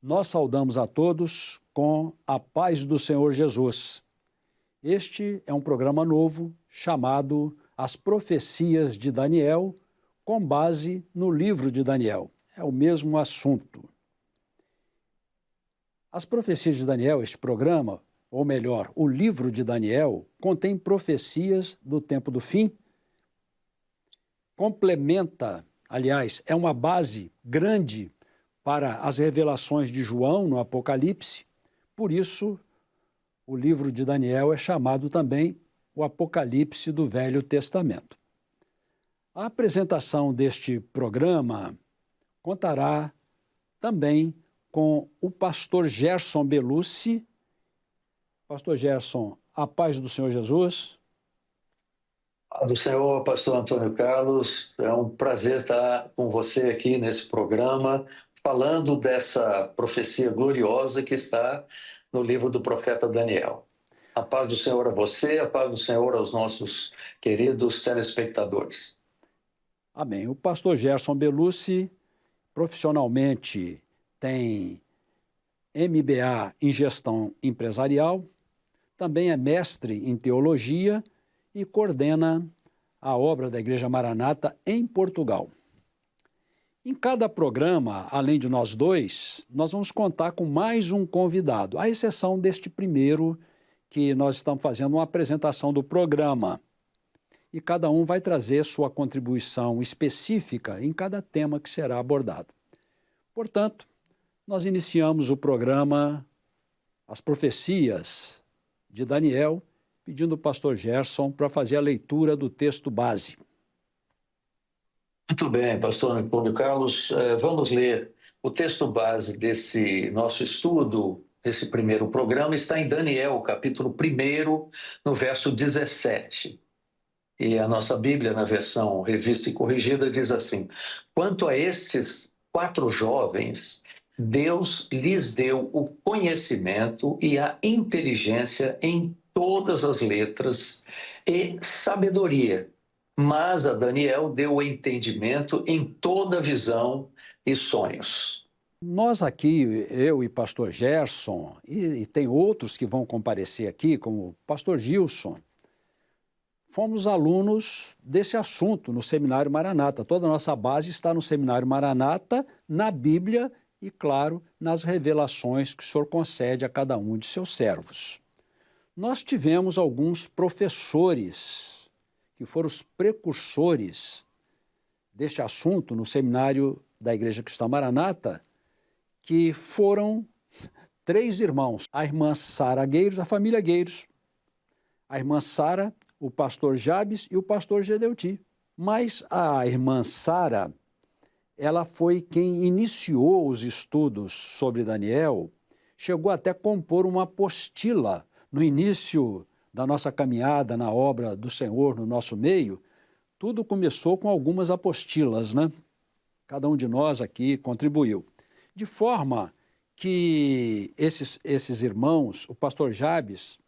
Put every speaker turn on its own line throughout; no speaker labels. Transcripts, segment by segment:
Nós saudamos a todos com a paz do Senhor Jesus. Este é um programa novo chamado As Profecias de Daniel, com base no livro de Daniel. É o mesmo assunto. As Profecias de Daniel, este programa, ou melhor, o livro de Daniel, contém profecias do tempo do fim, complementa, aliás, é uma base grande para as revelações de João no Apocalipse. Por isso, o livro de Daniel é chamado também o Apocalipse do Velho Testamento. A apresentação deste programa contará também com o pastor Gerson Belucci. Pastor Gerson, a paz do Senhor Jesus.
Do Senhor, pastor Antônio Carlos, é um prazer estar com você aqui nesse programa, falando dessa profecia gloriosa que está no livro do profeta Daniel. A paz do Senhor a você, a paz do Senhor aos nossos queridos telespectadores.
Amém. O pastor Gerson Belucci, profissionalmente, tem MBA em Gestão Empresarial, também é mestre em Teologia e coordena a obra da Igreja Maranata em Portugal. Em cada programa, além de nós dois, nós vamos contar com mais um convidado, à exceção deste primeiro, que nós estamos fazendo uma apresentação do programa. E cada um vai trazer sua contribuição específica em cada tema que será abordado. Portanto, nós iniciamos o programa As Profecias de Daniel, pedindo ao pastor Gerson para fazer a leitura do texto base.
Muito bem, pastor Antônio Carlos. Vamos ler o texto base desse nosso estudo, desse primeiro programa, está em Daniel, capítulo 1, no verso 17. E a nossa Bíblia, na versão revista e corrigida, diz assim: quanto a estes 4 jovens, Deus lhes deu o conhecimento e a inteligência em todas as letras e sabedoria, mas a Daniel deu o entendimento em toda visão e sonhos.
Nós aqui, eu e pastor Gerson, e tem outros que vão comparecer aqui, como o pastor Gilson, fomos alunos desse assunto no Seminário Maranata. Toda a nossa base está no Seminário Maranata, na Bíblia e, claro, nas revelações que o Senhor concede a cada um de seus servos. Nós tivemos alguns professores que foram os precursores deste assunto no Seminário da Igreja Cristã Maranata, que foram 3 irmãos, a irmã Sara Gueiros, a família Gueiros, a irmã Sara, o pastor Jabes e o pastor Gedeuti. Mas a irmã Sara, ela foi quem iniciou os estudos sobre Daniel, chegou até a compor uma apostila no início da nossa caminhada na obra do Senhor no nosso meio. Tudo começou com algumas apostilas, né? Cada um de nós aqui contribuiu. De forma que esses irmãos, o pastor Jabes,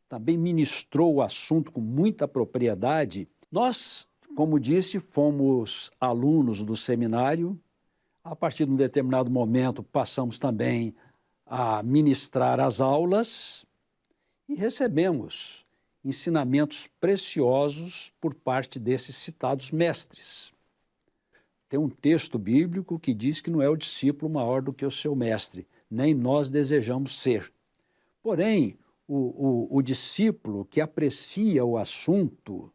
também ministrou o assunto com muita propriedade. Nós, como disse, fomos alunos do seminário. A partir de um determinado momento, passamos também a ministrar as aulas e recebemos ensinamentos preciosos por parte desses citados mestres. Tem um texto bíblico que diz que não é o discípulo maior do que o seu mestre, nem nós desejamos ser. Porém, o discípulo que aprecia o assunto,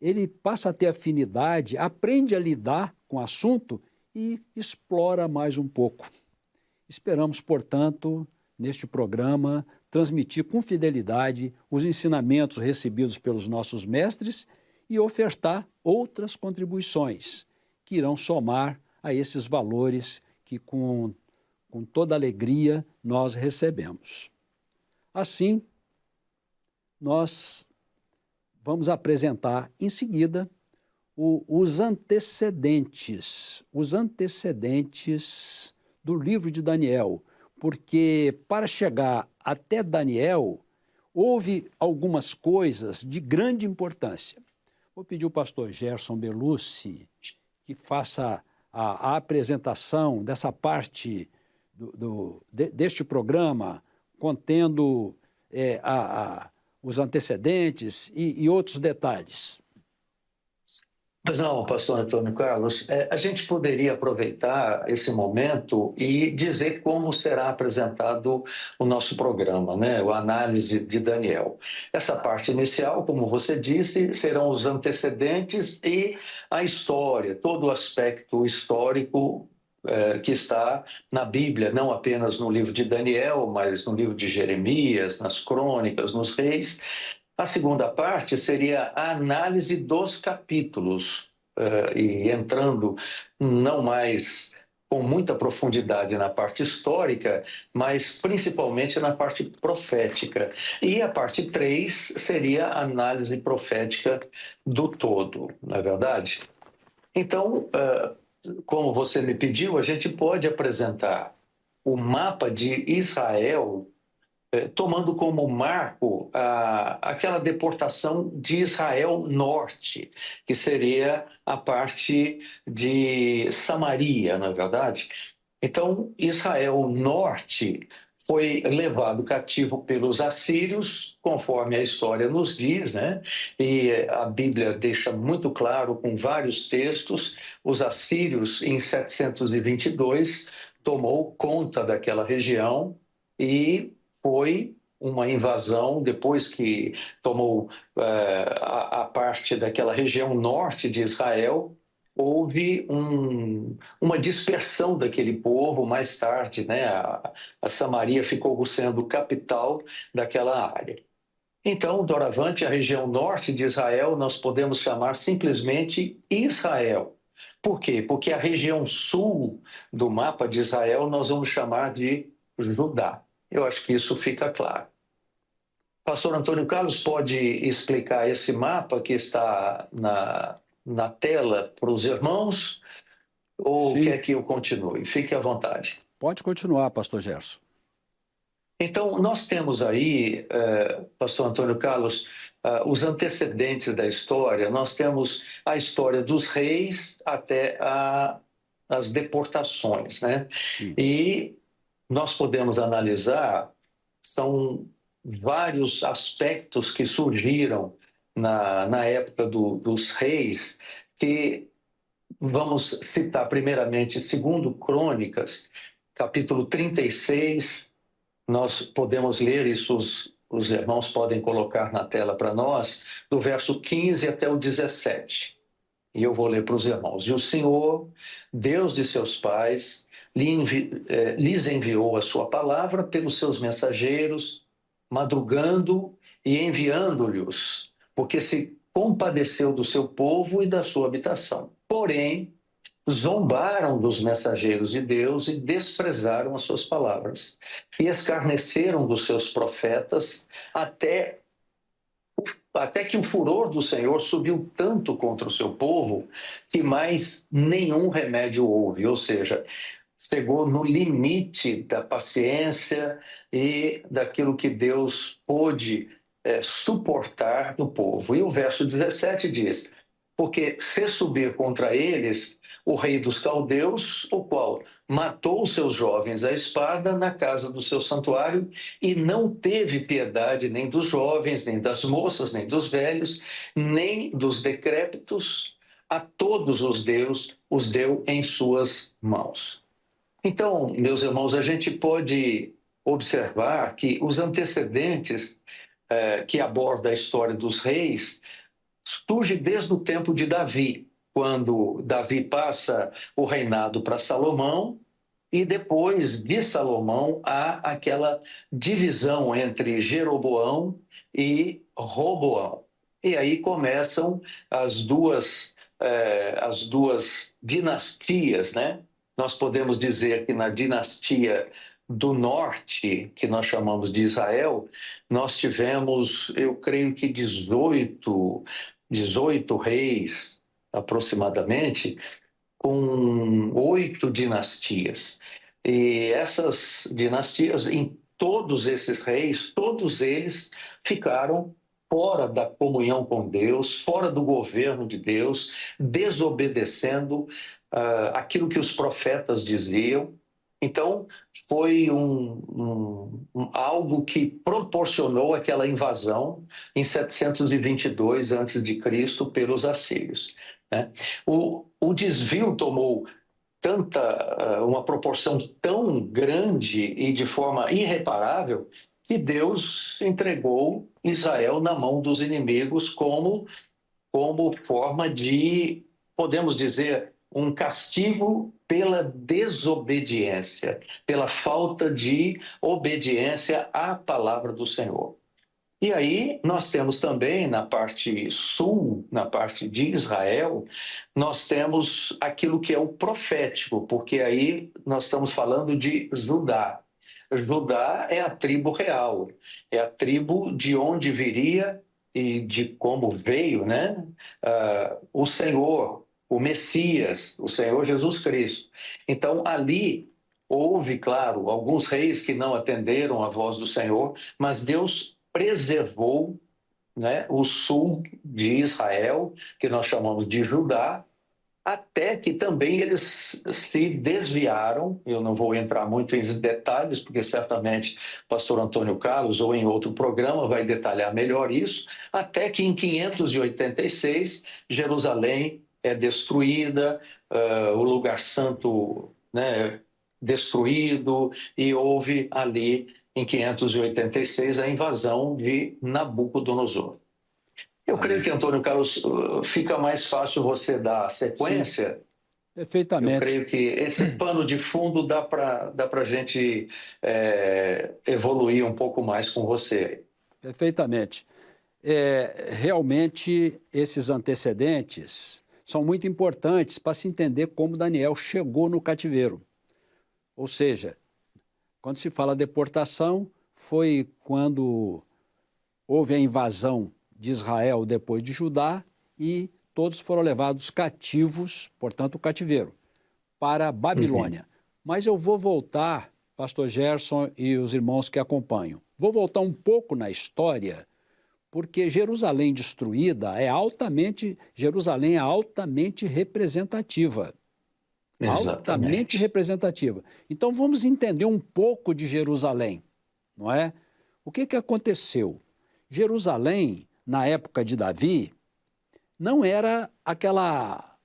ele passa a ter afinidade, aprende a lidar com o assunto e explora mais um pouco. Esperamos, portanto, neste programa, transmitir com fidelidade os ensinamentos recebidos pelos nossos mestres e ofertar outras contribuições que irão somar a esses valores que, com toda alegria, nós recebemos. Assim, nós vamos apresentar em seguida os antecedentes do livro de Daniel, porque para chegar até Daniel, houve algumas coisas de grande importância. Vou pedir ao pastor Gerson Belucci que faça a apresentação dessa parte deste programa, contendo os antecedentes e outros detalhes?
Mas não, pastor Antônio Carlos, a gente poderia aproveitar esse momento e dizer como será apresentado o nosso programa, né? A análise de Daniel. Essa parte inicial, como você disse, serão os antecedentes e a história, todo o aspecto histórico que está na Bíblia, não apenas no livro de Daniel, mas no livro de Jeremias, nas crônicas, nos reis. A segunda parte seria a análise dos capítulos, e entrando não mais com muita profundidade na parte histórica, mas principalmente na parte profética. E a parte 3 seria a análise profética do todo, não é verdade? Então, como você me pediu, a gente pode apresentar o mapa de Israel tomando como marco aquela deportação de Israel Norte, que seria a parte de Samaria, não é verdade? Então, Israel Norte foi levado cativo pelos assírios, conforme a história nos diz, né? E a Bíblia deixa muito claro, com vários textos, os assírios, em 722, tomou conta daquela região e foi uma invasão, depois que tomou a parte daquela região norte de Israel, houve uma dispersão daquele povo mais tarde, né? A Samaria ficou sendo capital daquela área. Então, doravante, a região norte de Israel nós podemos chamar simplesmente Israel. Por quê? Porque a região sul do mapa de Israel nós vamos chamar de Judá. Eu acho que isso fica claro. Pastor Antônio Carlos pode explicar esse mapa que está na tela para os irmãos ou
Sim.
quer que eu continue? Fique à vontade.
Pode continuar, pastor Gerson.
Então, nós temos aí, pastor Antônio Carlos, os antecedentes da história. Nós temos a história dos reis até as deportações, né?
Sim.
E nós podemos analisar, são vários aspectos que surgiram na época dos reis, que vamos citar primeiramente, segundo Crônicas, capítulo 36, nós podemos ler isso, os irmãos podem colocar na tela para nós, do verso 15 até o 17. E eu vou ler para os irmãos. E o Senhor, Deus de seus pais, lhes enviou a sua palavra pelos seus mensageiros, madrugando e enviando-lhes, porque se compadeceu do seu povo e da sua habitação. Porém, zombaram dos mensageiros de Deus e desprezaram as suas palavras, e escarneceram dos seus profetas, até que o furor do Senhor subiu tanto contra o seu povo, que mais nenhum remédio houve, ou seja, chegou no limite da paciência e daquilo que Deus pôde suportar do povo. E o verso 17 diz: porque fez subir contra eles o rei dos caldeus, o qual matou seus jovens à espada na casa do seu santuário e não teve piedade nem dos jovens, nem das moças, nem dos velhos, nem dos decrépitos. A todos os deu em suas mãos. Então, meus irmãos, a gente pode observar que os antecedentes que abordam a história dos reis surge desde o tempo de Davi, quando Davi passa o reinado para Salomão, e depois de Salomão há aquela divisão entre Jeroboão e Roboão. E aí começam as duas dinastias, né? Nós podemos dizer que na dinastia do norte, que nós chamamos de Israel, nós tivemos, eu creio que 18 reis, aproximadamente, com 8 dinastias. E essas dinastias, em todos esses reis, todos eles ficaram fora da comunhão com Deus, fora do governo de Deus, desobedecendo aquilo que os profetas diziam. Então, foi algo que proporcionou aquela invasão em 722 a.C. pelos assírios, né? O desvio tomou uma proporção tão grande e de forma irreparável que Deus entregou Israel na mão dos inimigos como forma de, podemos dizer, um castigo pela desobediência, pela falta de obediência à palavra do Senhor. E aí nós temos também na parte sul, na parte de Israel, nós temos aquilo que é o profético, porque aí nós estamos falando de Judá. Judá é a tribo real, é a tribo de onde viria e de como veio, né? O Senhor, o Messias, o Senhor Jesus Cristo. Então ali houve, claro, alguns reis que não atenderam à voz do Senhor, mas Deus preservou, né, o sul de Israel, que nós chamamos de Judá, até que também eles se desviaram. Eu não vou entrar muito em detalhes, porque certamente o pastor Antônio Carlos, ou em outro programa, vai detalhar melhor isso, até que em 586, Jerusalém é destruída, o lugar santo, né, destruído, e houve ali, em 586, a invasão de Nabucodonosor. Eu creio
Amém.
que, Antônio Carlos, fica mais fácil você dar
Sim,
sequência. Eu
perfeitamente.
creio que esse pano de fundo dá para a gente evoluir um pouco mais com você.
Perfeitamente. Realmente, esses antecedentes são muito importantes para se entender como Daniel chegou no cativeiro. Ou seja, quando se fala deportação, foi quando houve a invasão de Israel depois de Judá e todos foram levados cativos, portanto, o cativeiro, para a
Uhum.
Babilônia. Mas eu vou voltar, pastor Gerson e os irmãos que acompanham, vou voltar um pouco na história, porque Jerusalém é altamente representativa. Altamente
Exatamente.
representativa. Então vamos entender um pouco de Jerusalém, não é? O que aconteceu? Jerusalém, na época de Davi, não era aquela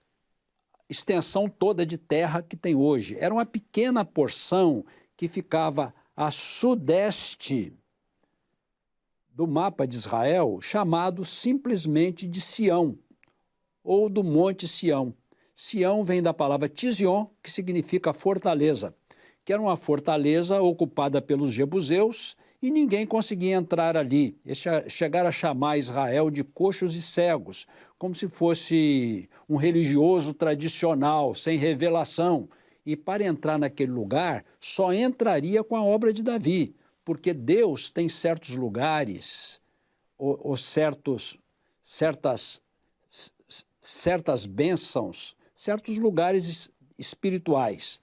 extensão toda de terra que tem hoje. Era uma pequena porção que ficava a sudeste do mapa de Israel, chamado simplesmente de Sião, ou do Monte Sião. Sião vem da palavra Tizion, que significa fortaleza, que era uma fortaleza ocupada pelos jebuseus e ninguém conseguia entrar ali. Eles chegaram a chamar Israel de coxos e cegos, como se fosse um religioso tradicional, sem revelação. E para entrar naquele lugar, só entraria com a obra de Davi, porque Deus tem certos lugares, ou certas bênçãos, certos lugares espirituais,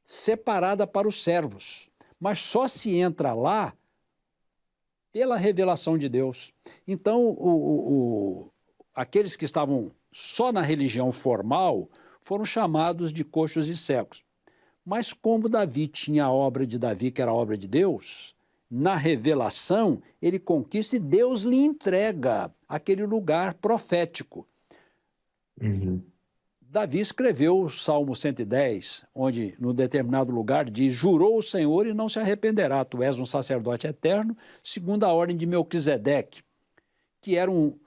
separada para os servos, mas só se entra lá pela revelação de Deus. Então, aqueles que estavam só na religião formal foram chamados de coxos e cegos. Mas como Davi tinha a obra de Davi, que era a obra de Deus, na revelação ele conquista e Deus lhe entrega aquele lugar profético.
Uhum.
Davi escreveu o Salmo 110, onde, num determinado lugar, diz: jurou o Senhor e não se arrependerá, tu és um sacerdote eterno, segundo a ordem de Melquisedeque, que era um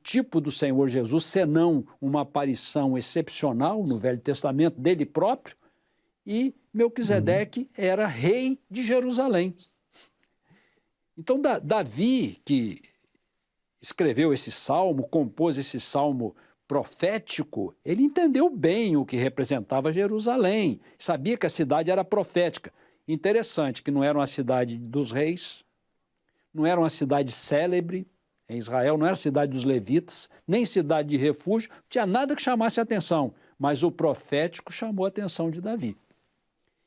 tipo do Senhor Jesus, senão uma aparição excepcional no Velho Testamento dele próprio, e Melquisedeque era rei de Jerusalém. Então, Davi, que escreveu esse salmo, compôs esse salmo profético, ele entendeu bem o que representava Jerusalém, sabia que a cidade era profética. Interessante que não era uma cidade dos reis, não era uma cidade célebre em Israel, não era cidade dos levitas, nem cidade de refúgio, não tinha nada que chamasse a atenção, mas o profético chamou a atenção de Davi.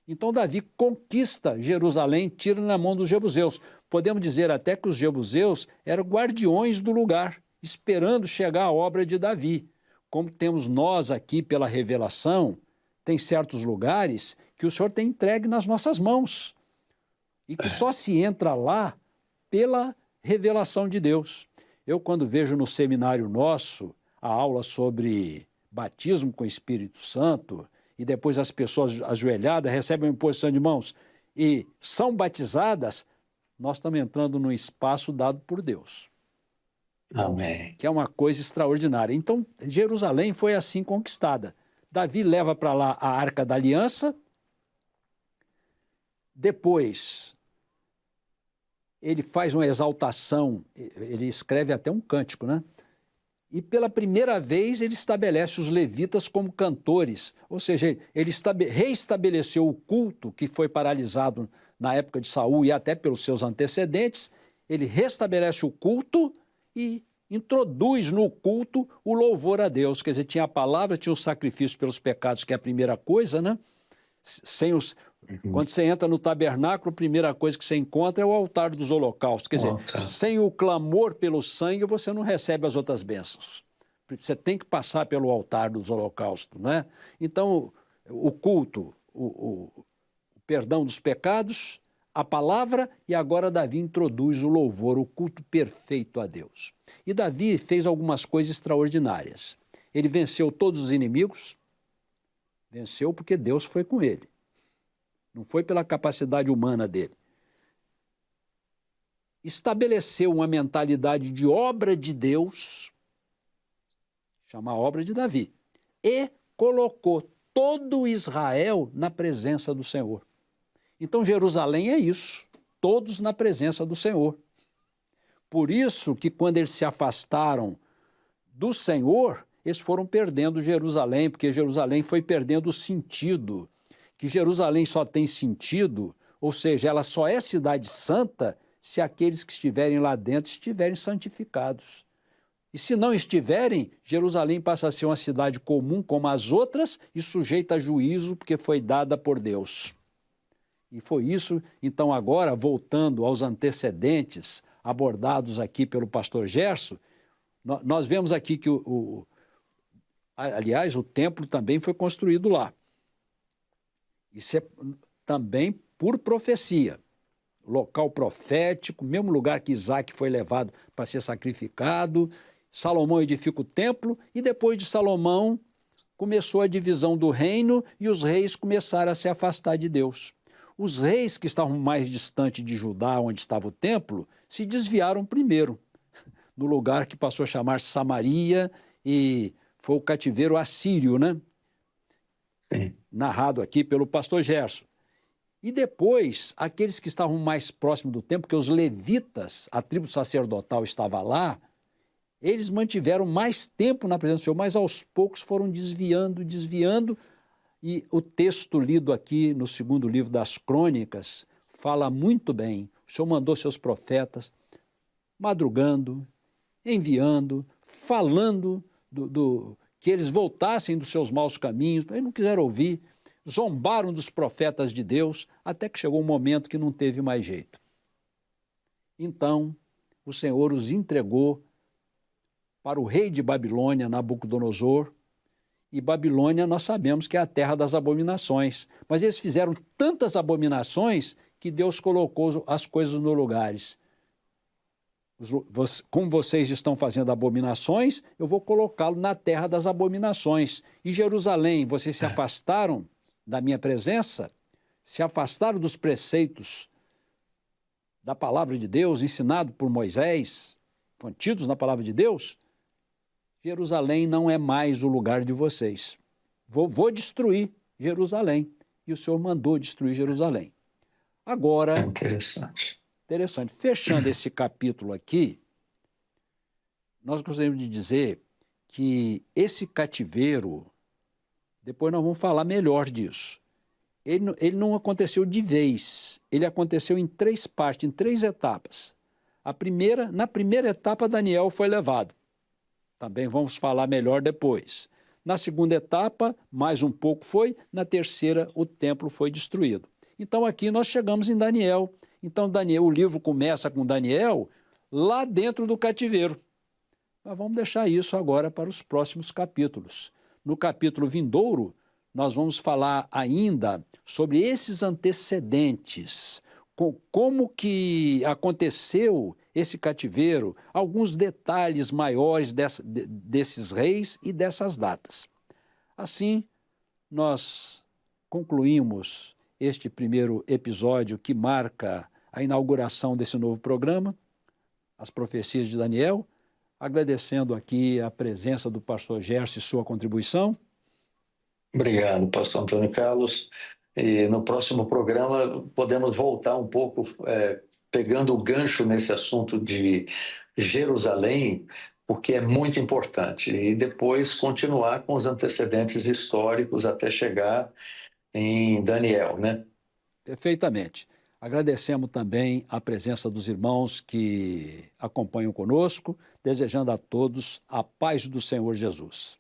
Então Davi conquista Jerusalém, tira na mão dos jebuseus. Podemos dizer até que os jebuseus eram guardiões do lugar, esperando chegar a obra de Davi. Como temos nós aqui pela revelação, tem certos lugares que o Senhor tem entregue nas nossas mãos e que só se entra lá pela revelação de Deus. Eu, quando vejo no seminário nosso a aula sobre batismo com o Espírito Santo, e depois as pessoas ajoelhadas recebem a imposição de mãos e são batizadas, nós estamos entrando num espaço dado por Deus.
Amém.
Que é uma coisa extraordinária. Então, Jerusalém foi assim conquistada. Davi leva para lá a Arca da Aliança, depois ele faz uma exaltação, ele escreve até um cântico, né? E pela primeira vez ele estabelece os levitas como cantores, ou seja, ele reestabeleceu o culto que foi paralisado na época de Saul e até pelos seus antecedentes, ele restabelece o culto e introduz no culto o louvor a Deus, quer dizer, tinha a palavra, tinha o sacrifício pelos pecados, que é a primeira coisa, né? Quando você entra no tabernáculo, a primeira coisa que você encontra é o altar dos holocaustos. Quer dizer, sem o clamor pelo sangue, você não recebe as outras bênçãos. Você tem que passar pelo altar dos holocaustos, né? Então, o culto, o perdão dos pecados, a palavra, e agora Davi introduz o louvor, o culto perfeito a Deus. E Davi fez algumas coisas extraordinárias. Ele venceu todos os inimigos, venceu porque Deus foi com ele. Não foi pela capacidade humana dele. Estabeleceu uma mentalidade de obra de Deus, chama a obra de Davi, e colocou todo Israel na presença do Senhor. Então, Jerusalém é isso, todos na presença do Senhor. Por isso que quando eles se afastaram do Senhor, eles foram perdendo Jerusalém, porque Jerusalém foi perdendo o sentido, que Jerusalém só tem sentido, ou seja, ela só é cidade santa se aqueles que estiverem lá dentro estiverem santificados. E se não estiverem, Jerusalém passa a ser uma cidade comum como as outras e sujeita a juízo porque foi dada por Deus. E foi isso, então agora, voltando aos antecedentes abordados aqui pelo pastor Gerson, nós vemos aqui que, aliás, o templo também foi construído lá. Isso é também por profecia. Local profético, mesmo lugar que Isaac foi levado para ser sacrificado. Salomão edifica o templo e depois de Salomão começou a divisão do reino e os reis começaram a se afastar de Deus. Os reis que estavam mais distantes de Judá, onde estava o templo, se desviaram primeiro, no lugar que passou a chamar Samaria e foi o cativeiro assírio, né?
Sim.
Narrado aqui pelo pastor Gerson. E depois, aqueles que estavam mais próximos do templo, porque os levitas, a tribo sacerdotal estava lá, eles mantiveram mais tempo na presença do Senhor, mas aos poucos foram desviando, e o texto lido aqui no segundo livro das Crônicas fala muito bem. O Senhor mandou seus profetas madrugando, enviando, falando que eles voltassem dos seus maus caminhos, eles não quiseram ouvir, zombaram dos profetas de Deus, até que chegou um momento que não teve mais jeito. Então, o Senhor os entregou para o rei de Babilônia, Nabucodonosor, e Babilônia nós sabemos que é a terra das abominações, mas eles fizeram tantas abominações que Deus colocou as coisas nos lugares. Como vocês estão fazendo abominações, eu vou colocá-lo na terra das abominações. E Jerusalém, vocês se afastaram da minha presença, se afastaram dos preceitos da palavra de Deus, ensinado por Moisés, contidos na palavra de Deus, Jerusalém não é mais o lugar de vocês. Vou destruir Jerusalém. E o Senhor mandou destruir Jerusalém. Agora, interessante. Fechando esse capítulo aqui, nós gostaríamos de dizer que esse cativeiro, depois nós vamos falar melhor disso, ele não aconteceu de vez, ele aconteceu em 3 partes, em 3 etapas. Na primeira etapa, Daniel foi levado. Também vamos falar melhor depois. Na segunda etapa, mais um pouco foi. Na terceira, o templo foi destruído. Então, aqui nós chegamos em Daniel. Então, o livro começa com Daniel lá dentro do cativeiro. Mas vamos deixar isso agora para os próximos capítulos. No capítulo vindouro, nós vamos falar ainda sobre esses antecedentes, como que aconteceu esse cativeiro, alguns detalhes maiores desses reis e dessas datas. Assim, nós concluímos este primeiro episódio que marca a inauguração desse novo programa, As Profecias de Daniel, agradecendo aqui a presença do pastor Gerson e sua contribuição.
Obrigado, pastor Antônio Carlos. E no próximo programa podemos voltar um pouco, pegando o gancho nesse assunto de Jerusalém, porque é muito importante, e depois continuar com os antecedentes históricos até chegar em Daniel, né?
Perfeitamente. Agradecemos também a presença dos irmãos que acompanham conosco, desejando a todos a paz do Senhor Jesus.